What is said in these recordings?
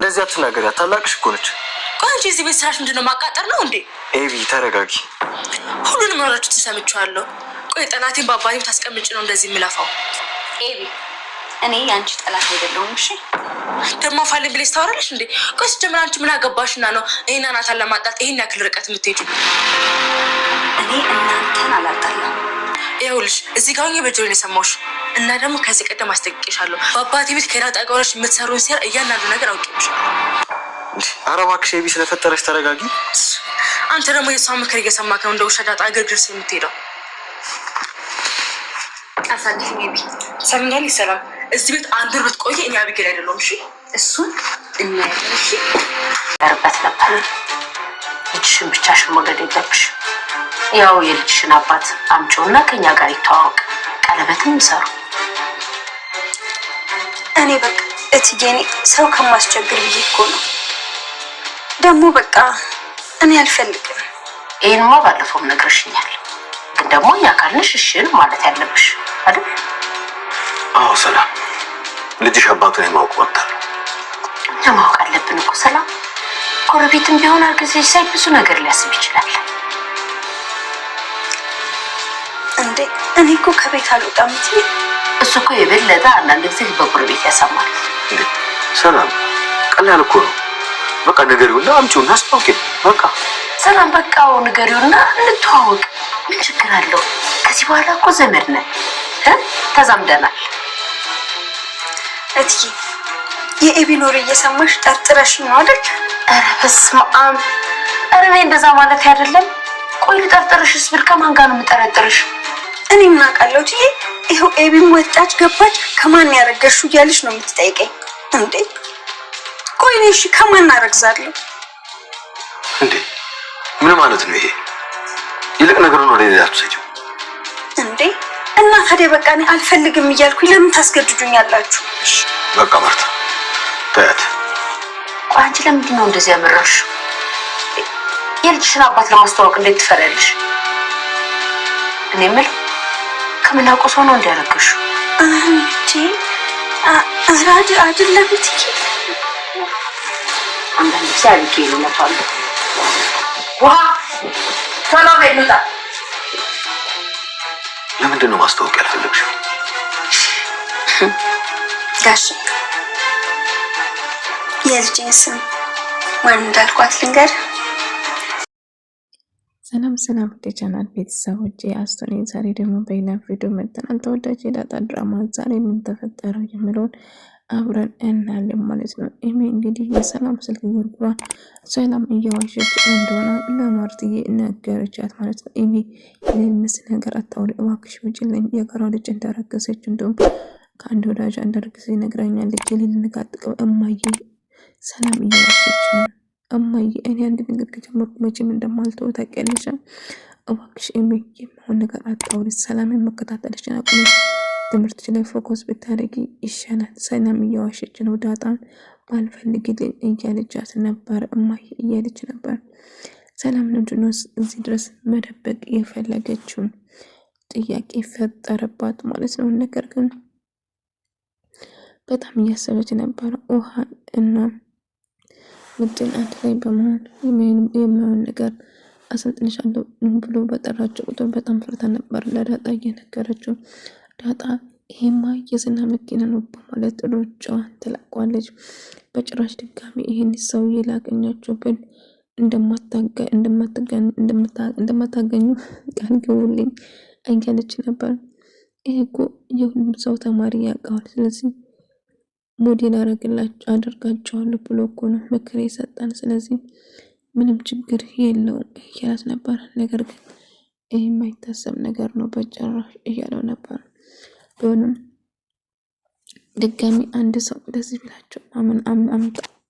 እንደዚህ አትናገሪ፣ ታላቅሽ እኮ ነች። ቆይ አንቺ እዚህ ቤት ስራሽ ምንድነው? ማቃጠር ነው እንዴ? ኤቢ ተረጋጊ። ሁሉንም ወራችሁ ተሰምቻለሁ። ቆይ ጠላቴን በአባቴ ታስቀምጭ ነው እንደዚህ የምለፋው? ኤቢ እኔ ያንቺ ጠላት አይደለሁም። እሺ ደግሞ ፋልኝ ብለሽ ታወራለሽ እንዴ? ቆይ ስትጀምር አንቺ ምን አገባሽና ነው ይሄን ናታን ለማጣት ይሄን ያክል ርቀት የምትሄጂው? እኔ እናንተን አላጣላም። ይኸውልሽ እዚህ ጋር ሆኜ በጆሮዬ የሰማሁሽ እና ደግሞ ከዚህ ቀደም አስጠንቅቄሻለሁ። በአባቴ ቤት ከዳጣ ጋር ሆነሽ የምትሰሩን ሴራ እያንዳንዱ ነገር አውቄብሻለሁ። ኧረ እባክሽ ኤቢ ስለፈጠረሽ ተረጋጊ። አንተ ደግሞ የሷን ምክር እየሰማክ ነው እንደ ውሻ ዳጣ ግርግር የምትሄደው። አሳድሽ ኤቢ ሰምኛለሽ። ሰላም እዚህ ቤት አንድ ወር ብትቆይ እኛ ቢገል አይደለም። እሺ እሱን እኛ እሺ ያርባት ነበር። ልጅሽን ብቻሽን መውለድ የለብሽ። ያው የልጅሽን አባት አምጪውና ከኛ ጋር ይተዋወቅ፣ ቀለበትም ይሰሩ። እኔ በቃ እትዬ እኔ ሰው ከማስቸግር ብዬ እኮ ነው። ደግሞ በቃ እኔ አልፈልግም። ይሄንማ ባለፈውም ነግረሽኛል። ግን ደግሞ እኛ ካልንሽ እሺን ማለት ያለብሽ አይደል? አዎ ሰላም፣ ልጅሽ አባቱን የማወቅ ወጣ እኛ ማወቅ አለብን እኮ ሰላም። ጎረቤትም ቢሆን አርግዘሽ ሳይ ብዙ ነገር ሊያስብ ይችላል። እንዴ እኔ እኮ ከቤት አልወጣም እትዬ። እሱ እኮ የበለጠ አንዳንድ ጊዜ በጎረቤት ያሰማል። ሰላም ቀላል እኮ ነው። በቃ ንገሪውና አምጪውና አስታውቂ። በቃ ሰላም በቃው ንገሪውና እንተዋወቅ። ምን ችግር አለው? ከዚህ በኋላ እኮ ዘመድ ነን፣ ተዛምደናል። እትዬ የኤቢን ወሬ እየሰማሽ ጠርጥረሽ ነው አይደል? ኧረ በስመ አብ! ኧረ እኔ እንደዛ ማለት አይደለም። ቆይ ልጠርጥርሽስ ብል ከማን ጋር ነው የምጠረጥርሽ? እኔ ምን አውቃለሁ እትዬ። ይኸው ኤቢን ወጣች ገባች ከማን ያረገሽው እያልሽ ነው የምትጠይቀኝ እንዴ? ቆይ እኔ እሺ ከማን አረግዛለሁ እንዴ? ምን ማለት ነው ይሄ? ይልቅ ነገሩን ወደ ሌላ ትሰጪው እንዴ? እና ታዲያ በቃ እኔ አልፈልግም እያልኩኝ ለምን ታስገድዱኛላችሁ? በቃ ማርታ ታያት። ቆይ አንቺ ለምንድን ነው እንደዚህ ያመራሽ? የልጅሽን አባት ለማስተዋወቅ እንዴት ትፈሪያለሽ? እኔ የምልህ ከምናውቀው ሰው ነው እንዲያረግሹ እንጂ አራድ አይደለም እትዬ። አንዳንድ ጊዜ አልቄ ይመጣሉ። ውሃ ቶሎ በይ እንውጣ። ለምንድን ነው ማስተዋወቅ ያልፈለግሽው? ጋሽ የልጄን ስም ማን እንዳልኳት ልንገር? ሰላም ሰላም ወደ ቻናል ቤተሰቦቼ አስቶኒ ዛሬ ደግሞ በሌላ ቪዲዮ መጥተናል። ተወዳጅ የዳጣ ድራማ ዛሬ ምን ተፈጠረው የሚለውን አብረን እናያለን ማለት ነው። ኤሚ እንግዲህ የሰላም ስልክ ጉርጉሯ ሰላም እየዋሸች እንደሆነ ለማርትዬ ነገረቻት ማለት ነው። ኤሚ የሚመስል ነገር አታውሪ እባክሽ ውጪልኝ፣ የጋራ ልጅ እንዳረገዘች እንደውም ከአንድ ወዳጅ እንዳረገዘ ነግራኛለች። ልንጋጥቀው እማዬ ሰላም እየዋሸች ነው። እማዬ እኔ አንድ ነገር ከጀመርኩ መቼም እንደማልተው ታውቂያለሽ። እባክሽ ኤሚ የሚሆን ነገር አታውሪ፣ ሰላምን መከታተልሽን አቁሚ፣ ትምህርትሽ ላይ ፎከስ ብታደርጊ ይሻላል። ሰላም እየዋሸች ነው። ዳጣን አልፈልግልኝ እያለቻት ነበር፣ እማዬ እያለች ነበር። ሰላም ምንድነው እዚህ ድረስ መደበቅ የፈለገችውን ጥያቄ ፈጠረባት ማለት ነው። ነገር ግን በጣም እያሰበች ነበር። ውሃ እና ምድን አንድ ላይ በመሆን የሚሆን ነገር አሰልጥንሻለሁ ብሎ በጠራቸው ቁጥር በጣም ፈርታ ነበር ለዳጣ እየነገረችው። ዳጣ ይሄማ የዝና መኪና ነው በማለት ሩጫዋን ትለቋለች። በጭራሽ ድጋሚ ይሄን ሰውዬ ላገኛቸው ብል እንደማታገኙ ቃል ግቡልኝ እያለች ነበር። ይሄ እኮ የሁሉም ሰው ተማሪ ያውቀዋል፣ ስለዚህ ሞዴል አደርጋቸዋለሁ ብሎ እኮ ነው ምክር የሰጠን፣ ስለዚህ ምንም ችግር የለውም እያላት ነበር። ነገር ግን ይህ የማይታሰብ ነገር ነው በጭራሽ እያለው ነበር። ቢሆንም ድጋሚ አንድ ሰው እንደዚህ ብላቸው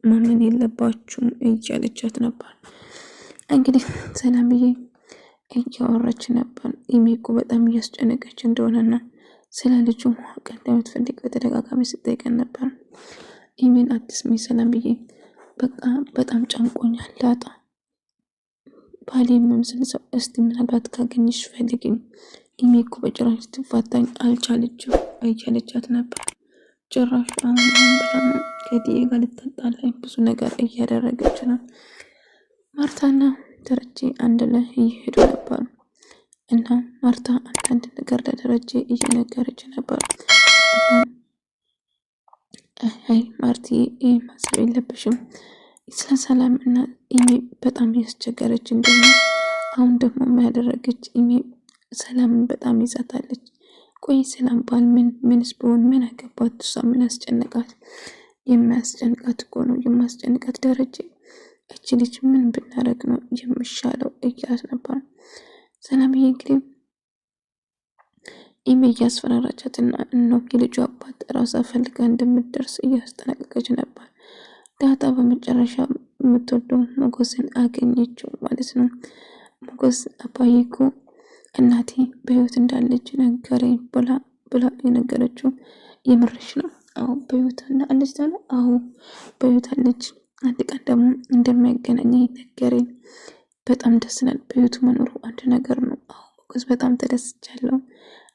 ማመን የለባችሁም እያለቻት ነበር። እንግዲህ ሰላምዬ እያወራች ነበር። ኢሚ እኮ በጣም እያስጨነቀች እንደሆነና ስለ ልጁ ማወቅ እንደምትፈልግ በተደጋጋሚ ስትጠይቀን ነበር። ኢሚን አትስሚ ሰላምዬ፣ በቃ በጣም ጨንቆኛል። ዳጣ ባሌ የሚመስል ሰው እስቲ ምናልባት ካገኝሽ ፈልግኝ። ኢሚ እኮ በጭራሽ ትፋታኝ አልቻለችም እያለቻት ነበር። ጭራሽ አሁን ከዲኤ ጋር ልታጣላኝ ብዙ ነገር እያደረገች ነው። ማርታና ደረጀ አንድ ላይ እየሄዱ ነበር እና ማርታ አንዳንድ ነገር ለደረጀ እየነገረች ነበር። አይ ማርቲ ማሰብ የለብሽም ስለ ሰላም እና ኢሜ በጣም ያስቸገረች እንደሆነ አሁን ደግሞ የሚያደረገች ኢሜ ሰላምን በጣም ይዛታለች። ቆይ ሰላም ባል ምንስ ቢሆን ምን አገባት? እሷ ምን አስጨነቃት? የሚያስጨንቃት እኮ ነው የማስጨንቃት ደረጀ። እቺ ልጅ ምን ብናረግ ነው የሚሻለው እያላት ነበር። ሰላምዬ እንግዲህ ኢሜ እያስፈራራቻትና ነው የልጁ አባት ራሷ ፈልጋ እንደምትደርስ እያስጠነቀቀች ነበር። ዳጣ በመጨረሻ የምትወደው ሞገስን አገኘችው ማለት ነው። ሞገስ አባዬ እኮ እናቴ በህይወት እንዳለች ነገረኝ ብላ የነገረችው የምርሽ ነው? አዎ በህይወት አለች ታለ? አዎ በህይወት አለች። አንድ ቀን ደግሞ እንደሚያገናኘኝ ነገረኝ። በጣም ደስ ይላል። በህይወቱ መኖሩ አንድ ነገር ነው። አዎ ሞገስ በጣም ተደስቻለሁ።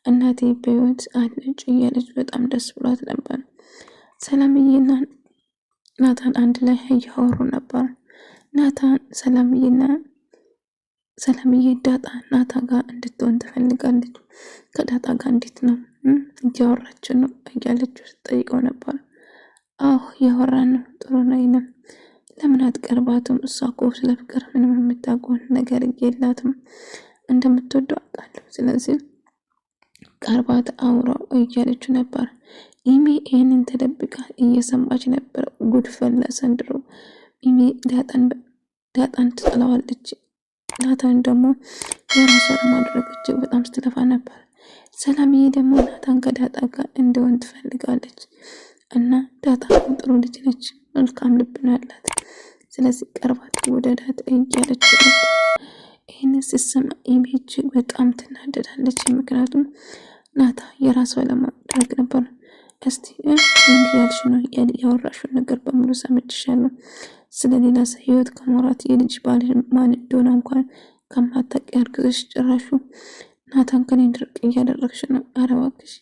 እናቴ በህይወት አለች እያለች በጣም ደስ ብሏት ነበር። ሰላምዬና ናታን አንድ ላይ እያወሩ ነበር። ናታን ሰላምዬ ዳጣ ናታ ጋር እንድትሆን ትፈልጋለች። ከዳጣ ጋር እንዴት ነው እያወራችን ነው እያለች ስትጠይቀው ነበር። አዎ እያወራን ነው፣ ጥሩ ነው። ለምን አትቀርባትም? እሷ እኮ ስለ ፍቅር ምንም የምታውቀው ነገር የላትም። እንደምትወደው አውቃለሁ። ስለዚህ ቀርባት አውራው እያለችው ነበር። ኢሜ ይህንን ተደብቃ እየሰማች ነበር። ጉድፈላ ሰንድሮ ኢሜ ዳጣን ትጠላዋለች። ናታን ደግሞ የራሷ ለማድረግ እጅግ በጣም ስትለፋ ነበር። ሰላምዬ ደግሞ ናታን ከዳጣ ጋር እንዲሆን ትፈልጋለች እና ዳጣ ጥሩ ልጅ ነች፣ መልካም ልብ ነው ያላት። ስለዚህ ቀርባት ወደ ዳጣ እያለች ነበር። ይህን ሲሰማ ኢሜ እጅግ በጣም ትናደዳለች። ምክንያቱም ናታ የራሷ ለማድረግ ነበር። እስቲ ምን ያልሽ ነው? ያወራሽውን ነገር በሙሉ ሰምቼሻለሁ። ስለሌላ ሰው ህይወት ከሞራት የልጅ ባል ማን እንደሆነ እንኳን ከማታውቂ አርግዘሽ ጭራሹ ናታን ከኔ ድርቅ እያደረግሽ ነው። ኧረ እባክሽ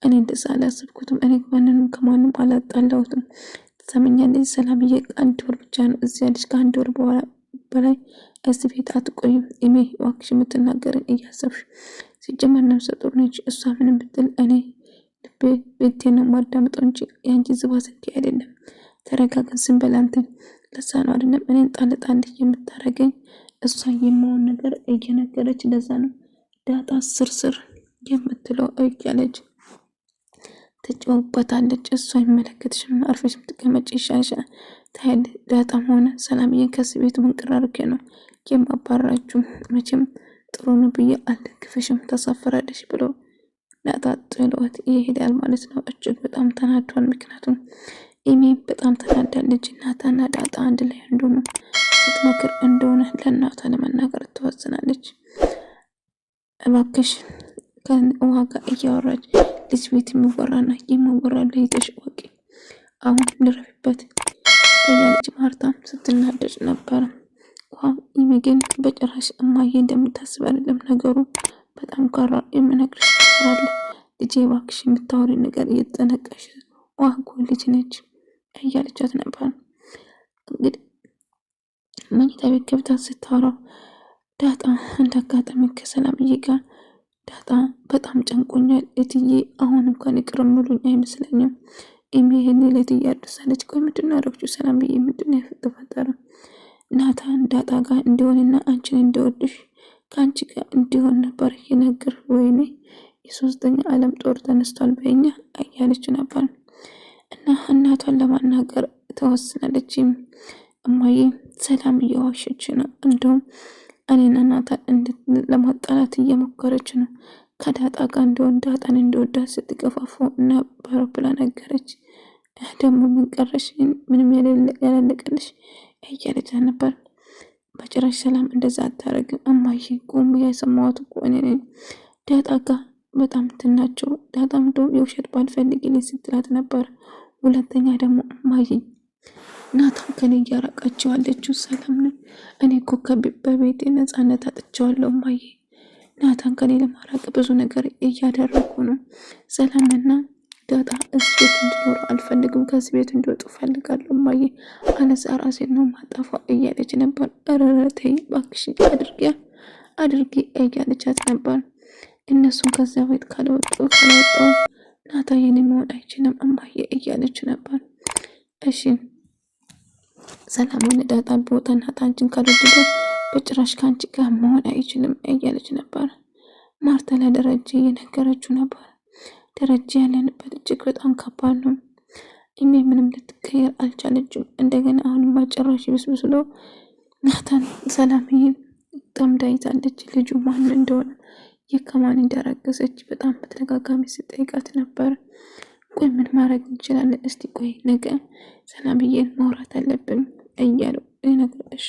እኔ እንደዛ አላሰብኩትም። እኔ ማንንም ከማንም አላጣላሁትም። ትሰምኛለሽ ሰላምዬ፣ አንድ ወር ብቻ ነው እዚህ ያለሽ። ከአንድ ወር በላይ እዚህ ቤት አትቆይም። ኢሜ እባክሽ የምትናገርን እያሰብሽ ሲጀመር ነፍሰ ጡር ነች። እሷ ምንም ብትል እኔ ልቤ ቤቴን ነው ማዳምጠው እንጂ ያንቺ ዝባዝንኬ አይደለም። ተረጋግን፣ ዝም በል አንተ። ለዛ ነው አይደለም እኔን ጣል የምታረገኝ። እሷ የማውን ነገር እየነገረች ለዛ ነው ዳጣ ስርስር የምትለው እያለች ትጫወታለች። እሷ አይመለከትሽም፣ አርፈሽ ብትቀመጪ ይሻልሻል። ታይል ዳጣም ሆነ ሰላምዬ ከዚህ ቤት መንቀራርኬ ነው የማባራችሁ። መቼም ጥሩ ነው ብዬ አልደግፍሽም፣ ተሳፈራለሽ ብሎ ዳጣ ጥሏት ይሄዳል ማለት ነው። እጅግ በጣም ተናዷል። ምክንያቱም ኢሜ በጣም ተናዳለች። እናታና ዳጣ አንድ ላይ እንደሆነ ስትመክር እንደሆነ ለእናቷ ለመናገር ትወስናለች። እባክሽ ከውሃ ጋር እያወራች ልጅ ቤት የሚወራና የማወራ ለይተሽ ወቂ፣ አሁን ልረፊበት እያለች ማርታም ስትናደድ ነበረ። ውሃ ኢሜ ግን በጭራሽ እማዬ እንደምታስብ አይደለም ነገሩ። በጣም ካራ የምነግርሽ ነገር አለ ልጄ፣ እባክሽ የምታወሪ ነገር እየተጠነቀሽ። ውሃ እኮ ልጅ ነች እያለቻት ነበር። እንግዲህ መኝታ ቤት ገብታ ስታወራው ዳጣ እንዳጋጣሚ ከሰላምዬ ጋር ዳጣ በጣም ጨንቆኛል እትዬ፣ አሁን እንኳን ይቅር ምሉኝ አይመስለኝም። ኢሜ ይሄን ለትዬ አድርሳለች። ቆይ ምንድነው ያደረግችው? ሰላምዬ ምንድነው የተፈጠረው? ናታን ዳጣ ጋር እንዲሆንና አንቺን እንዲወድሽ ከአንቺ ጋር እንዲሆን ነበር የነገር። ወይኔ የሶስተኛ ዓለም ጦር ተነስቷል በእኛ እያለች ነበር። እና እናቷን ለማናገር ተወስናለች። እማዬ ሰላም እየዋሸች ነው፣ እንደውም እኔና ናታን ለማጣላት እየሞከረች ነው። ከዳጣ ጋር እንደሆን ዳጣን እንደወዳት ስትገፋፉ ነበረ ብላ ነገረች። ደግሞ ምን ቀረሽ? ምንም ያላለቀልሽ እያለች ነበር። በጭራሽ ሰላም እንደዛ አታረግም እማዬ፣ ቆም የሰማሁት እኮ እኔ ነኝ። ዳጣ ጋር በጣም ትናቸው። ዳጣም እንደውም የውሸት ባልፈልግልኝ ስትላት ነበር። ሁለተኛ ደግሞ እማዬ ናታን ከኔ እያራቃቸው ያለችው ሰላም ነኝ። እኔ እኮ በቤቴ ነፃነት አጥቼዋለሁ እማዬ። ናታን ከኔ ለማራቅ ብዙ ነገር እያደረጉ ነው። ሰላምና ዳጣ እዚህ ቤት እንዲኖሩ አልፈልግም፣ ከዚህ ቤት እንዲወጡ ፈልጋለሁ እማዬ፣ አለዛ ራሴን ነው ማጠፋው እያለች ነበር። ኧረ ተይ እባክሽ አድርጊ እያለቻት ነበር። እነሱን ከዚያ ቤት ካልወጣው ናታ የኔ መሆን አይችልም እማዬ እያለች ነበር። እሺ ሰላም ሆነ ዳጣ ቦታ ናታ አንቺን ካልወደደ በጭራሽ ከአንቺ ጋር መሆን አይችልም እያለች ነበር። ማርታ ለደረጀ እየነገረችው ነበር። ደረጀ ያለንበት እጅግ በጣም ከባድ ነው። ኢሜ ምንም ልትቀየር አልቻለችም። እንደገና አሁንም በጭራሽ ብስብስሎ ናታን ሰላምዬ ጠምዳ ይዛለች። ልጁ ማን እንደሆነ የከማን እንዳረገዘች በጣም በተደጋጋሚ ስጠይቃት ነበር። ቆይ ምን ማድረግ እንችላለን? እስቲ ቆይ ነገ ሰላምዬን ማውራት አለብን እያለው ይነግረሽ።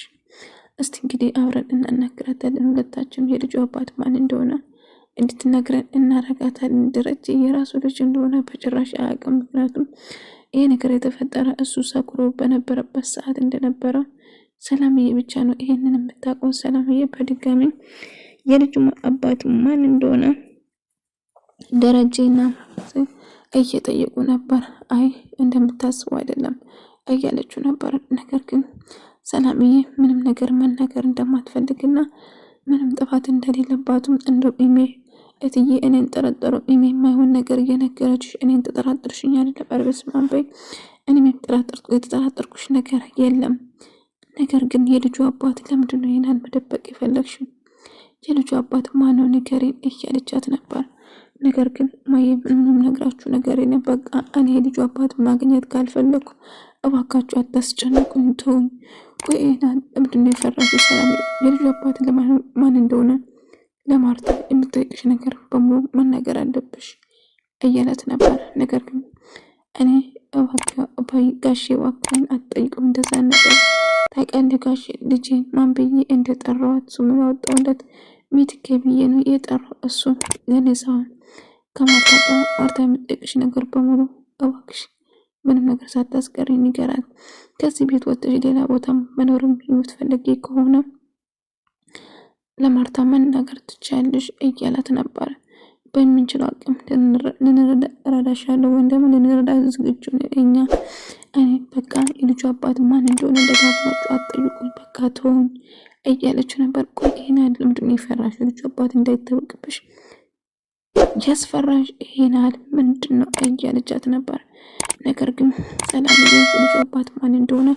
እስቲ እንግዲህ አብረን እናናግራታለን። ሁለታችን የልጁ አባት ማን እንደሆነ እንድትነግረን እናረጋታለን። ደረጀ የራሱ ልጅ እንደሆነ በጭራሽ አያውቅም። ምክንያቱም ይሄ ነገር የተፈጠረ እሱ ሰክሮ በነበረበት ሰዓት እንደነበረ ሰላምዬ ብቻ ነው ይሄንን የምታውቀው። ሰላምዬ በድጋሚ የልጁ አባት ማን እንደሆነ ደረጀና እየጠየቁ ነበር። አይ እንደምታስበው አይደለም እያለችው ነበር። ነገር ግን ሰላምዬ ምንም ነገር መናገር እንደማትፈልግና ምንም ጥፋት እንደሌለባትም እንደው ኢሜ እትዬ እኔን ጠረጠሩ። ኢሜ የማይሆን ነገር እየነገረችሽ እኔን ተጠራጠርሽኝ አይደለም? በስማም በይ። እኔም የተጠራጠርኩሽ ነገር የለም። ነገር ግን የልጁ አባት ለምንድን ነው ይሄን መደበቅ የፈለግሽው? የልጁ አባት ማነው ንገሪን እያለቻት ነበር። ነገር ግን ማየ ምንም ነግራችሁ ነገር የለም። በቃ እኔ የልጁ አባት ማግኘት ካልፈለኩ እባካችሁ አታስጨንቁኝ፣ ተውኝ። ቆይ ለምንድን ነው የፈራሽው? ሰላም የልጁ አባት ማን እንደሆነ ለማርታ የምትጠይቅሽ ነገር በሙሉ መናገር አለብሽ እያለት ነበር። ነገር ግን እኔ ጋሼ እባክህን አትጠይቁም እንደዛ ነገር ታውቂያለሽ ጋሼ ልጄን ማን ብዬ እንደጠራኋት ስሙን ያወጣሁለት ሚትኬ ብዬ ነው የጠራው። እሱ የኔ ሳይሆን ከማርታ የምትጠይቅሽ ነገር በሙሉ እባክሽ ምንም ነገር ሳታስቀሪ ንገራት። ከዚህ ቤት ወጥተሽ ሌላ ቦታ መኖርም የምትፈልጊ ከሆነ ለማርታ መናገር ትችያለሽ እያላት ነበር። በምንችለው አቅም ልንረዳሻለሁ ወይም ደግሞ ልንረዳ ዝግጁ ነው እኛ። እኔ በቃ የልጁ አባት ማን እንደሆነ እንደጋግማችሁ አትጠይቁኝ፣ በቃ ተውኝ እያለችው ነበር። ቆይ ይሄን ያህል ምንድን ነው የፈራሽ? የልጁ አባት እንዳይታወቅብሽ ያስፈራሽ ይሄን ያህል ምንድን ነው እያለቻት ነበር። ነገር ግን ሰላም የልጁ አባት ማን እንደሆነ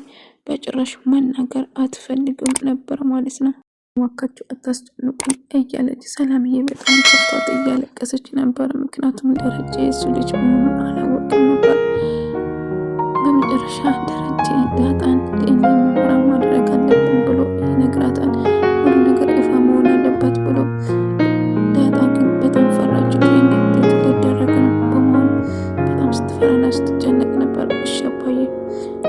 በጭራሽ መናገር አትፈልግም ነበር ማለት ነው። ዋካችሁ አታስጨንቁኝ እያለች ሰላምዬ በጣም ከፍቷት እያለቀሰች ነበር። ምክንያቱም ደረጀ የሱ ልጅ መሆኑን አላወቅም ነበር። በመጨረሻ ደረጀ ዳጣን ለእኔ ምርመራ ማድረግ አለብን ብሎ ይነግራታል። ሁሉ ነገር ይፋ መሆን አለበት ብሎ ዳጣ ግን በጣም ፈራች። ሊደረግ ነው በመሆኑ በጣም ስትፈራና ስትጨነቅ ነበር። እሺ አባዬ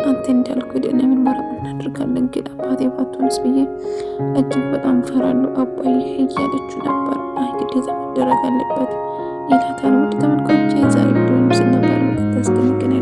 አንተ እንዳልኩ ደህና ምርመራ እናደርጋለን፣ ግን አባቴ ባትሆንስ ብዬ እጅግ በጣም ፈራለሁ አባዬ እያለችው ነበር። አይ ግዴታ መደረግ አለበት ይላታል። ውድ ተመልካቾች የዛሬ ቪዲዮ ምስል ነበር። በቀጣይ እስክንገናኝ